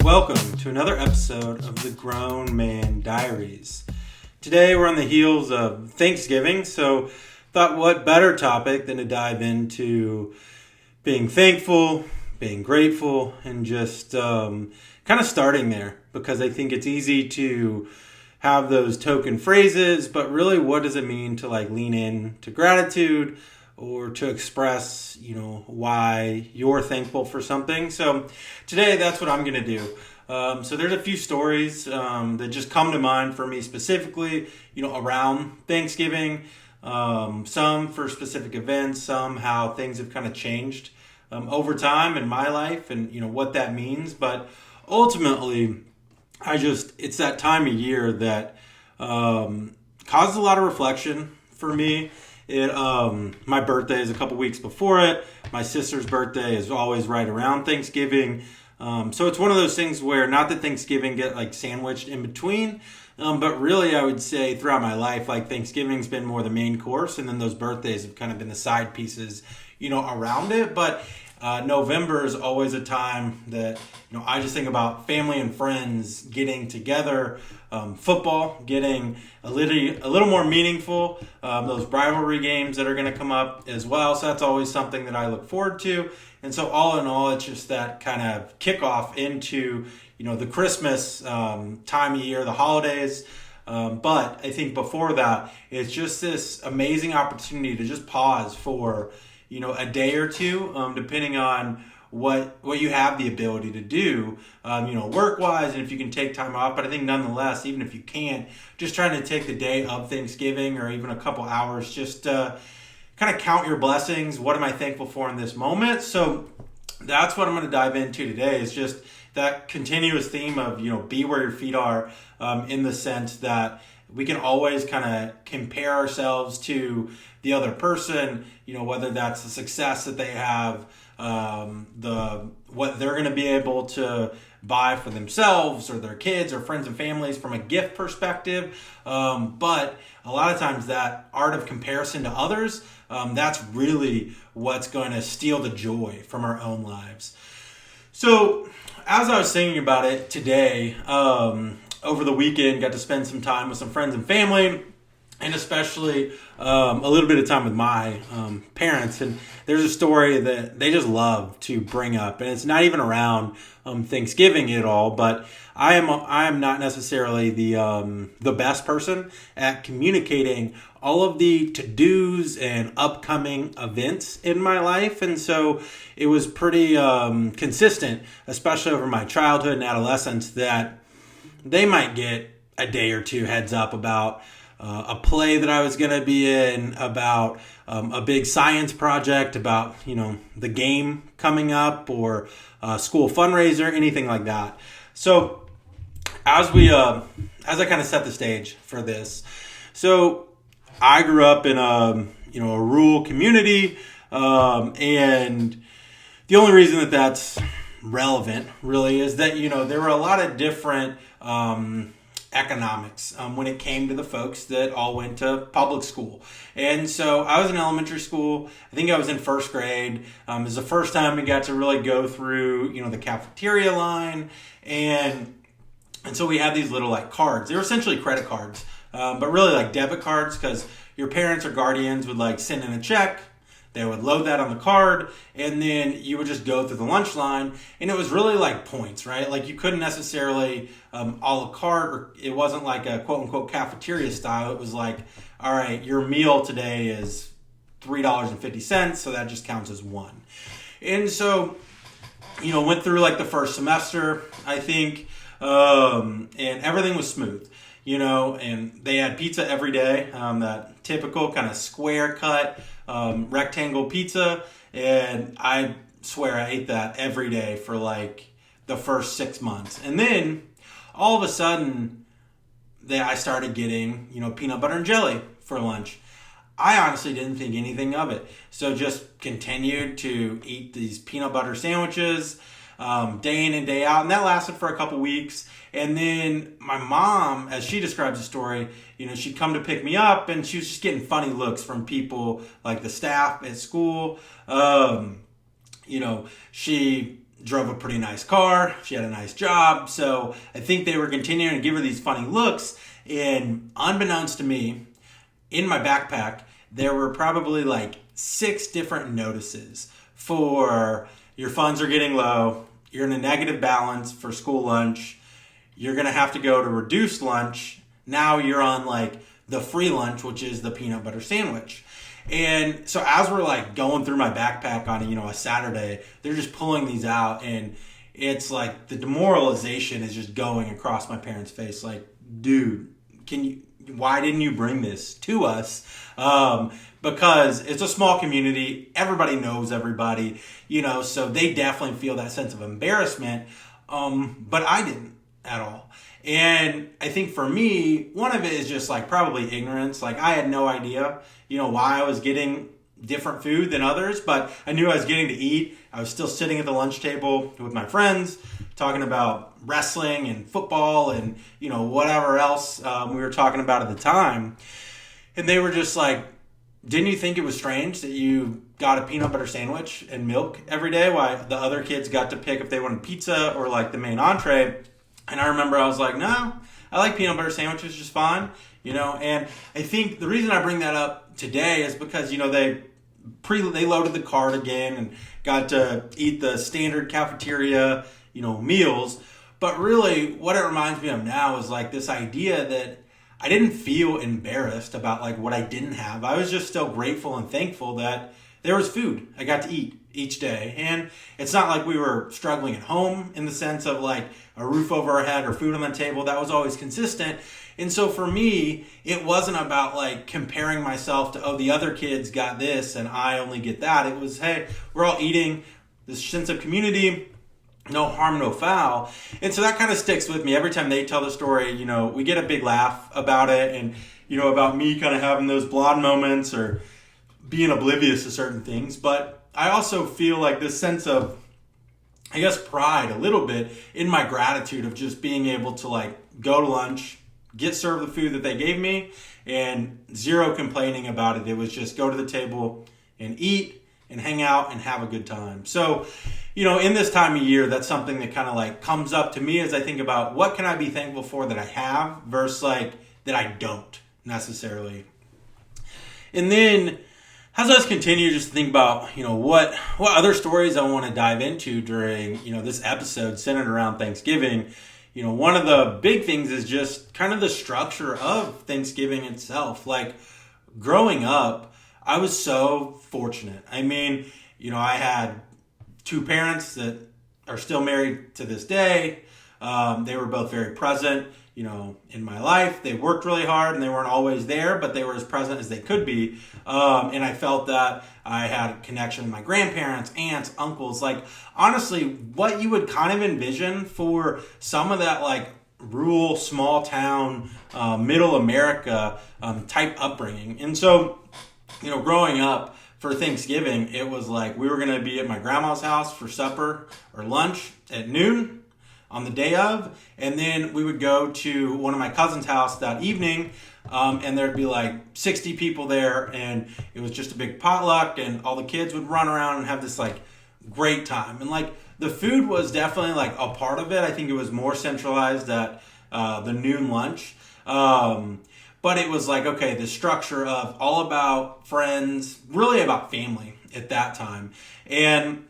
Welcome to another episode of the Grown Man Diaries. Today we're on the heels of Thanksgiving, so thought what better topic than to dive into being thankful, being grateful, and just kind of starting there, because I think it's easy to have those token phrases, but really what does it mean to lean in to gratitude or to express, why you're thankful for something. So today that's what I'm going to do. So there's a few stories that just come to mind for me specifically, around Thanksgiving. Some for specific events, some how things have kind of changed over time in my life and, what that means. But ultimately, it's that time of year that causes a lot of reflection for me. My birthday is a couple weeks before it. My sister's birthday is always right around Thanksgiving. So it's one of those things where not that Thanksgiving get sandwiched in between, but really I would say throughout my life, Thanksgiving's been more the main course, and then those birthdays have kind of been the side pieces, around it. But November is always a time that, I just think about family and friends getting together, football getting a little more meaningful, those rivalry games that are going to come up as well. So that's always something that I look forward to. And so all in all, it's just that kind of kickoff into, the Christmas time of year, the holidays. But I think before that, it's just this amazing opportunity to just pause for, a day or two, depending on what you have the ability to do, work-wise, and if you can take time off. But I think nonetheless, even if you can't, just trying to take the day of Thanksgiving or even a couple hours, just kind of count your blessings. What am I thankful for in this moment? So that's what I'm going to dive into today, is just that continuous theme of, be where your feet are, in the sense that we can always kind of compare ourselves to the other person, whether that's the success that they have, what they're going to be able to buy for themselves or their kids or friends and families from a gift perspective. But a lot of times that art of comparison to others, that's really what's going to steal the joy from our own lives. So as I was thinking about it today, over the weekend, got to spend some time with some friends and family, and especially a little bit of time with my parents. And there's a story that they just love to bring up, and it's not even around Thanksgiving at all. But I am not necessarily the best person at communicating all of the to-dos and upcoming events in my life, and so it was pretty consistent, especially over my childhood and adolescence, that they might get a day or two heads up about a play that I was going to be in, about a big science project, about, the game coming up, or a school fundraiser, anything like that. So as I kind of set the stage for this, so I grew up in a rural community, and the only reason that that's relevant really is that, there were a lot of different economics when it came to the folks that all went to public school. And so I was in elementary school. I think I was in first grade. It was the first time we got to really go through, the cafeteria line. And so we had these little cards. They were essentially credit cards, but really debit cards, because your parents or guardians would send in a check. They would load that on the card, and then you would just go through the lunch line, and it was really points, right? You couldn't necessarily a la carte, or it wasn't a quote-unquote cafeteria style. It was all right, your meal today is $3.50, so that just counts as one. And so, went through the first semester, I think, and everything was smooth. And they had pizza every day, that typical kind of square cut rectangle pizza, and I swear I ate that every day for the first 6 months. And then all of a sudden I started getting peanut butter and jelly for lunch. I honestly didn't think anything of it, so just continued to eat these peanut butter sandwiches day in and day out, and that lasted for a couple weeks. And then my mom, as she describes the story, she'd come to pick me up, and she was just getting funny looks from people, the staff at school. She drove a pretty nice car. She had a nice job. So I think they were continuing to give her these funny looks. And unbeknownst to me, in my backpack, there were probably like 6 different notices for your funds are getting low, you're in a negative balance for school lunch, you're going to have to go to reduced lunch. Now you're on like the free lunch, which is the peanut butter sandwich. And so as we're like going through my backpack on a Saturday, they're just pulling these out, and it's like the demoralization is just going across my parents' face. Like, dude, why didn't you bring this to us? Because it's a small community. Everybody knows everybody, so they definitely feel that sense of embarrassment. But I didn't at all. And I think for me, one of it is just like probably ignorance. Like I had no idea, why I was getting different food than others, but I knew I was getting to eat. I was still sitting at the lunch table with my friends, talking about wrestling and football and, whatever else we were talking about at the time. And they were just like, didn't you think it was strange that you got a peanut butter sandwich and milk every day while the other kids got to pick if they wanted pizza or like the main entree? And I remember I was like, no, I like peanut butter sandwiches just fine, And I think the reason I bring that up today is because, they loaded the cart again and got to eat the standard cafeteria, meals. But really what it reminds me of now is like this idea that I didn't feel embarrassed about like what I didn't have. I was just still grateful and thankful that there was food I got to eat each day. And it's not like we were struggling at home in the sense of like a roof over our head or food on the table. That was always consistent. And so for me, it wasn't about like comparing myself to, the other kids got this and I only get that. It was, hey, we're all eating, this sense of community, no harm, no foul. And so that kind of sticks with me. Every time they tell the story, we get a big laugh about it and, about me kind of having those blonde moments or being oblivious to certain things. But I also feel like this sense of, pride a little bit in my gratitude of just being able to like go to lunch, get served the food that they gave me, and zero complaining about it. It was just go to the table and eat and hang out and have a good time. So, in this time of year, that's something that kind of like comes up to me as I think about what can I be thankful for that I have versus like that I don't necessarily. And then as I continue just to think about, what other stories I want to dive into during, this episode centered around Thanksgiving, one of the big things is just kind of the structure of Thanksgiving itself. Like growing up, I was so fortunate. I mean, I had 2 parents that are still married to this day. They were both very present, in my life. They worked really hard and they weren't always there, but they were as present as they could be. And I felt that I had a connection with my grandparents, aunts, uncles. Like, honestly, what you would kind of envision for some of that, like, rural, small town, middle America type upbringing. And so, growing up for Thanksgiving, it was like we were going to be at my grandma's house for supper or lunch at noon on the day of, and then we would go to one of my cousin's house that evening, and there'd be like 60 people there, and it was just a big potluck, and all the kids would run around and have this like great time. And like the food was definitely like a part of it. I think it was more centralized at the noon lunch. But it was like, okay, the structure of all about friends, really about family at that time. And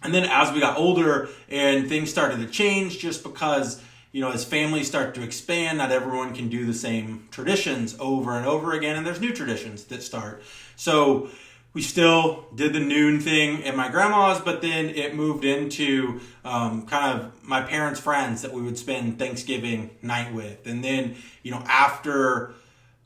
then as we got older and things started to change just because, as families start to expand, not everyone can do the same traditions over and over again. And there's new traditions that start. So we still did the noon thing at my grandma's, but then it moved into kind of my parents' friends that we would spend Thanksgiving night with. And then, after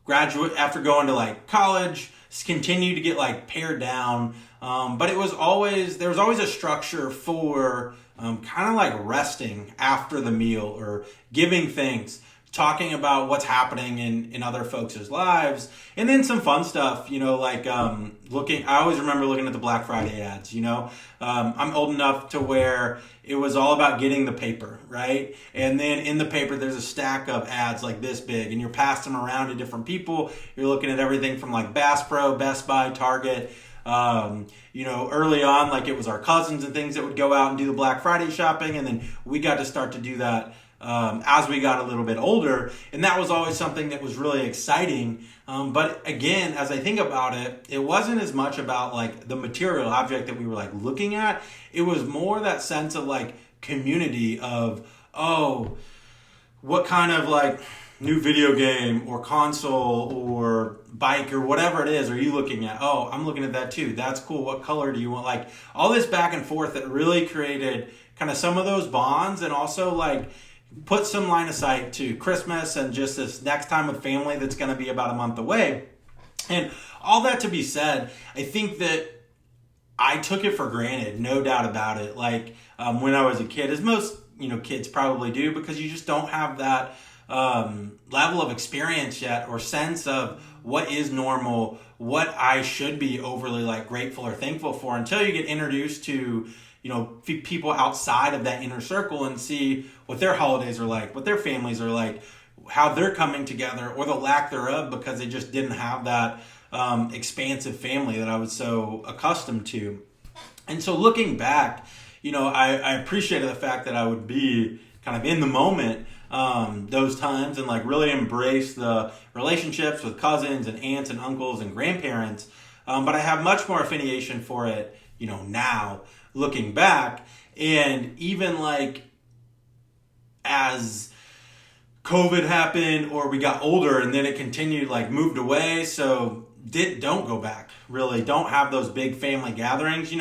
going to like college, continue to get like pared down. But there was always a structure for kind of like resting after the meal or giving thanks, talking about what's happening in other folks' lives, and then some fun stuff, like I always remember looking at the Black Friday ads, I'm old enough to where it was all about getting the paper, right? And then in the paper, there's a stack of ads like this big, and you're passing them around to different people. You're looking at everything from like Bass Pro, Best Buy, Target, Early on, like it was our cousins and things that would go out and do the Black Friday shopping, and then we got to start to do that as we got a little bit older, and that was always something that was really exciting. But again, as I think about it, it wasn't as much about like the material object that we were like looking at. It was more that sense of like community of, oh, what kind of like new video game or console or bike or whatever it is are you looking at? Oh, I'm looking at that too. That's cool. What color do you want? Like all this back and forth that really created kind of some of those bonds, and also like put some line of sight to Christmas and just this next time with family that's going to be about a month away. And all that to be said, I think that I took it for granted, no doubt about it. Like when I was a kid, as most kids probably do, because you just don't have that level of experience yet or sense of what is normal, what I should be overly like grateful or thankful for, until you get introduced to people outside of that inner circle and see what their holidays are like, what their families are like, how they're coming together, or the lack thereof, because they just didn't have that expansive family that I was so accustomed to. And so looking back, I appreciated the fact that I would be kind of in the moment those times and like really embrace the relationships with cousins and aunts and uncles and grandparents. But I have much more affiliation for it, now looking back. And even like as COVID happened or we got older and then it continued, like moved away. So don't go back, really. Don't have those big family gatherings.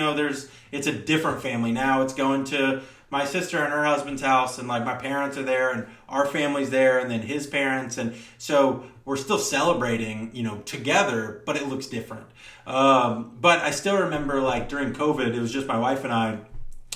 It's a different family now. It's going to my sister and her husband's house, and like my parents are there and our family's there, and then his parents. And so we're still celebrating, together, but it looks different. But I still remember like during COVID, it was just my wife and I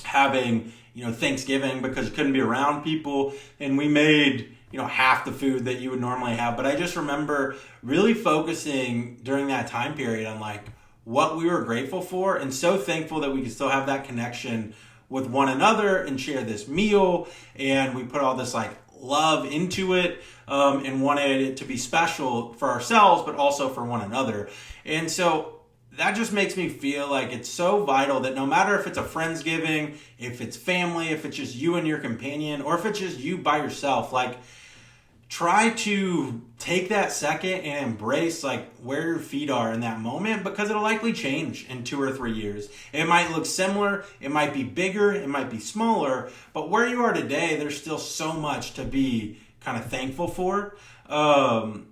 having, Thanksgiving, because you couldn't be around people, and we made, half the food that you would normally have. But I just remember really focusing during that time period on like what we were grateful for, and so thankful that we could still have that connection with one another and share this meal. And we put all this like love into it, and wanted it to be special for ourselves, but also for one another. And so that just makes me feel like it's so vital that no matter if it's a Friendsgiving, if it's family, if it's just you and your companion, or if it's just you by yourself, like try to take that second and embrace like where your feet are in that moment, because it'll likely change in 2 or 3 years. It might look similar, it might be bigger, it might be smaller, but where you are today, there's still so much to be kind of thankful for. And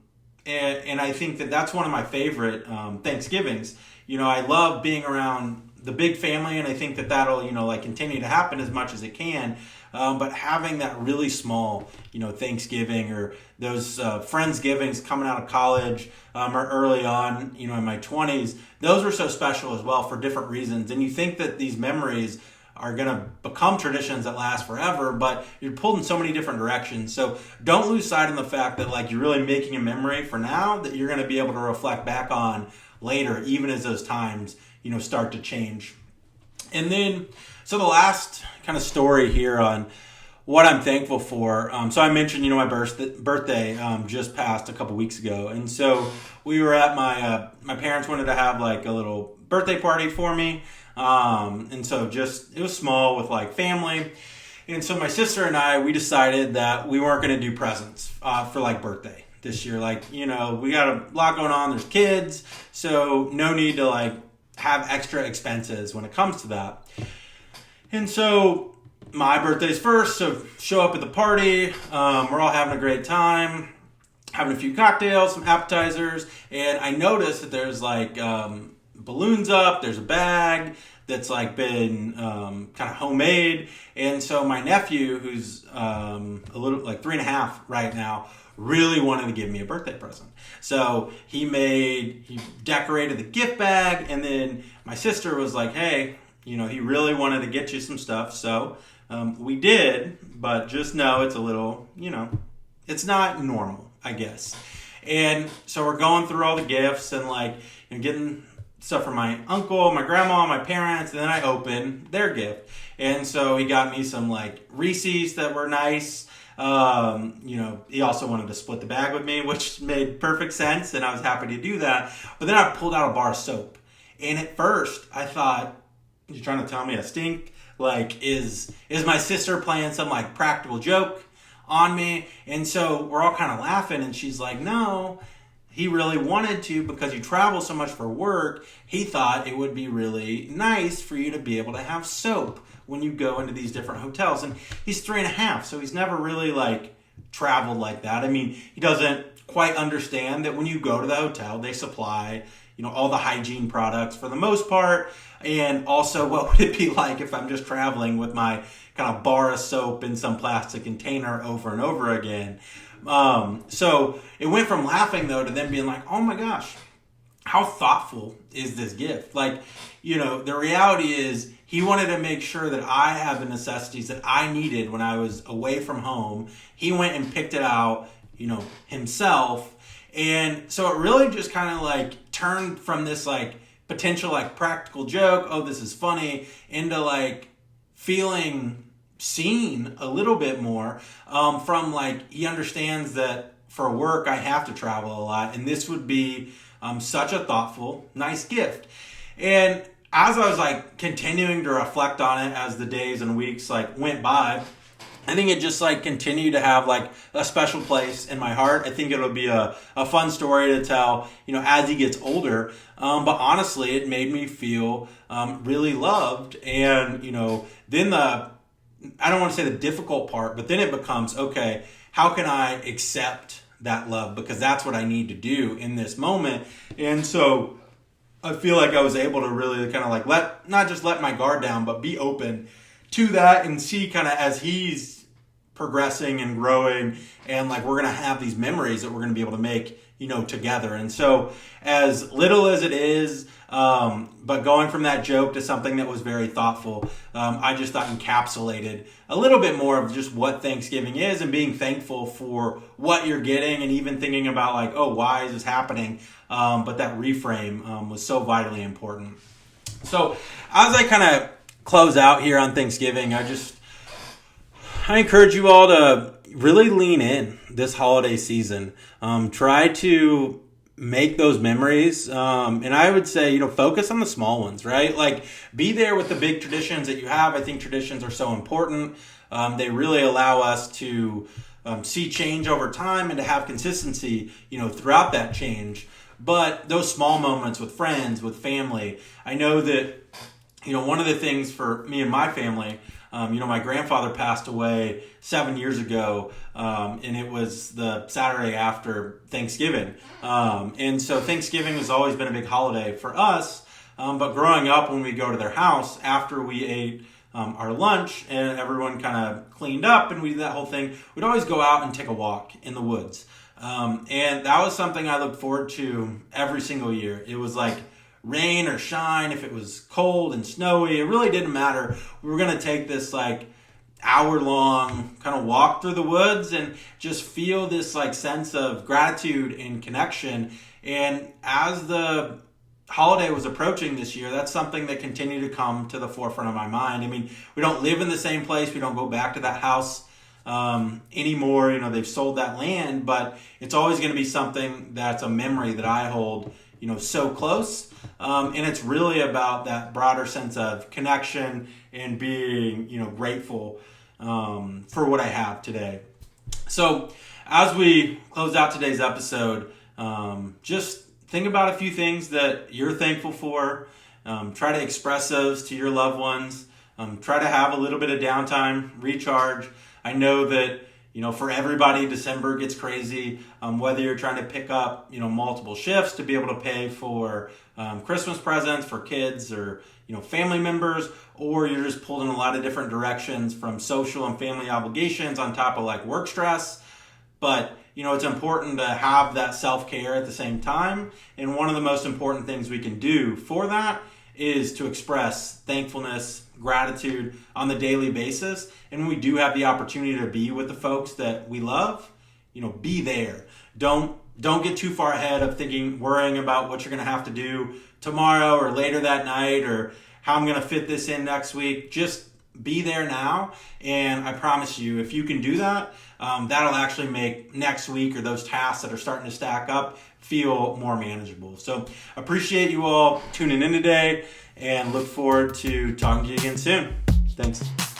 I think that that's one of my favorite Thanksgivings. I love being around the big family, and I think that that'll, like continue to happen as much as it can. But having that really small, Thanksgiving, or those Friendsgivings coming out of college or early on, in my 20s, those were so special as well for different reasons. And you think that these memories are going to become traditions that last forever, but you're pulled in so many different directions. So don't lose sight of the fact that like you're really making a memory for now that you're going to be able to reflect back on later, even as those times, start to change. And then, so the last kind of story here on what I'm thankful for. So I mentioned, my birthday just passed a couple weeks ago. And so we were at my parents wanted to have like a little birthday party for me. And so it was small with like family. And so my sister and I, we decided that we weren't going to do presents for like birthday this year. Like, we got a lot going on. There's kids. So no need to like have extra expenses when it comes to that. And so my birthday's first, so show up at the party. We're all having a great time, having a few cocktails, some appetizers. And I noticed that there's like balloons up. There's a bag that's like been kind of homemade. And so my nephew, who's a little like 3.5 right now, really wanted to give me a birthday present. So he decorated the gift bag, and then my sister was like, hey, he really wanted to get you some stuff. So we did, but just know it's a little, it's not normal, I guess. And so we're going through all the gifts and like getting stuff from my uncle, my grandma, my parents, and then I opened their gift. And so he got me some like Reese's that were nice. He also wanted to split the bag with me, which made perfect sense, and I was happy to do that. But then I pulled out a bar of soap. And at first I thought, you're trying to tell me I stink? Like, is my sister playing some like practical joke on me? And so we're all kind of laughing, and she's like, no, he really wanted to, because you travel so much for work. He thought it would be really nice for you to be able to have soap when you go into these different hotels. And he's 3.5, so he's never really like traveled like that. I mean, he doesn't quite understand that when you go to the hotel, they supply, all the hygiene products for the most part. And also, what would it be like if I'm just traveling with my kind of bar of soap in some plastic container over and over again? So it went from laughing, though, to then being like, oh my gosh, how thoughtful is this gift? Like, the reality is he wanted to make sure that I had the necessities that I needed when I was away from home. He went and picked it out, himself. And so it really just kind of like turned from this like potential like practical joke, oh, this is funny, into like feeling seen a little bit more, from like, he understands that for work I have to travel a lot, and this would be such a thoughtful, nice gift. And as I was like continuing to reflect on it as the days and weeks like went by, I think it just like continued to have like a special place in my heart. I think it'll be a fun story to tell, as he gets older. But honestly, it made me feel really loved. And, then I don't want to say the difficult part, but then it becomes, okay, how can I accept that love? Because that's what I need to do in this moment. And so I feel like I was able to really kind of like not just let my guard down, but be open to that and see kind of as he's progressing and growing, and like we're going to have these memories that we're going to be able to make, together. And so as little as it is, but going from that joke to something that was very thoughtful, I just thought encapsulated a little bit more of just what Thanksgiving is, and being thankful for what you're getting, and even thinking about like, oh, why is this happening? But that reframe was so vitally important. So as I kind of close out here on Thanksgiving, I encourage you all to really lean in this holiday season. Try to make those memories. And I would say, focus on the small ones, right? Like, be there with the big traditions that you have. I think traditions are so important. They really allow us to see change over time and to have consistency, throughout that change. But those small moments with friends, with family, I know that, one of the things for me and my family, my grandfather passed away 7 years ago, and it was the Saturday after Thanksgiving. And so Thanksgiving has always been a big holiday for us. But growing up, when we go to their house, after we ate our lunch and everyone kind of cleaned up and we did that whole thing, we'd always go out and take a walk in the woods. And that was something I looked forward to every single year. It was like rain or shine, if it was cold and snowy, it really didn't matter. We were going to take this like hour-long kind of walk through the woods and just feel this like sense of gratitude and connection. And as the holiday was approaching this year, that's something that continued to come to the forefront of my mind. I mean, we don't live in the same place. We don't go back to that house anymore. They've sold that land, but it's always going to be something that's a memory that I hold, so close. And it's really about that broader sense of connection and being, grateful for what I have today. So as we close out today's episode, just think about a few things that you're thankful for. Try to express those to your loved ones. Try to have a little bit of downtime, recharge. I know that, for everybody, December gets crazy. Whether you're trying to pick up, multiple shifts to be able to pay for Christmas presents for kids or, family members, or you're just pulled in a lot of different directions from social and family obligations on top of like work stress. But, it's important to have that self-care at the same time. And one of the most important things we can do for that is to express thankfulness, gratitude on the daily basis. And when we do have the opportunity to be with the folks that we love, be there. Don't get too far ahead of worrying about what you're going to have to do tomorrow or later that night or how I'm going to fit this in next week. Just be there now. And I promise you, if you can do that, that'll actually make next week or those tasks that are starting to stack up feel more manageable. So appreciate you all tuning in today and look forward to talking to you again soon. Thanks.